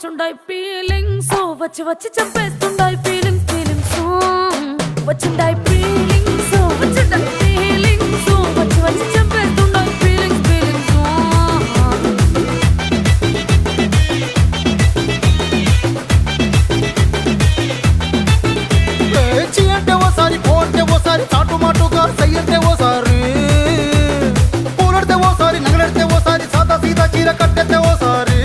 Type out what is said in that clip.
వస్తుండాయి feelings వచ్చి వచ్చి చంపేస్తుండాయి feelings feelings వచ్చిండాయి feelings వచ్చిండాయి feelings వచ్చి వచ్చి చంపేస్తుండాయి ఫీలింగ్స్ ఫీలింగ్స్ చీ అంటే ఓసారి పో అంటే ఓసారి చాటు మాటుగా సై అంటే ఓసారి పూలడితే ఓసారి నగలడితే ఓసారి సాదా సీదా చీర కట్టెతే ఓసారి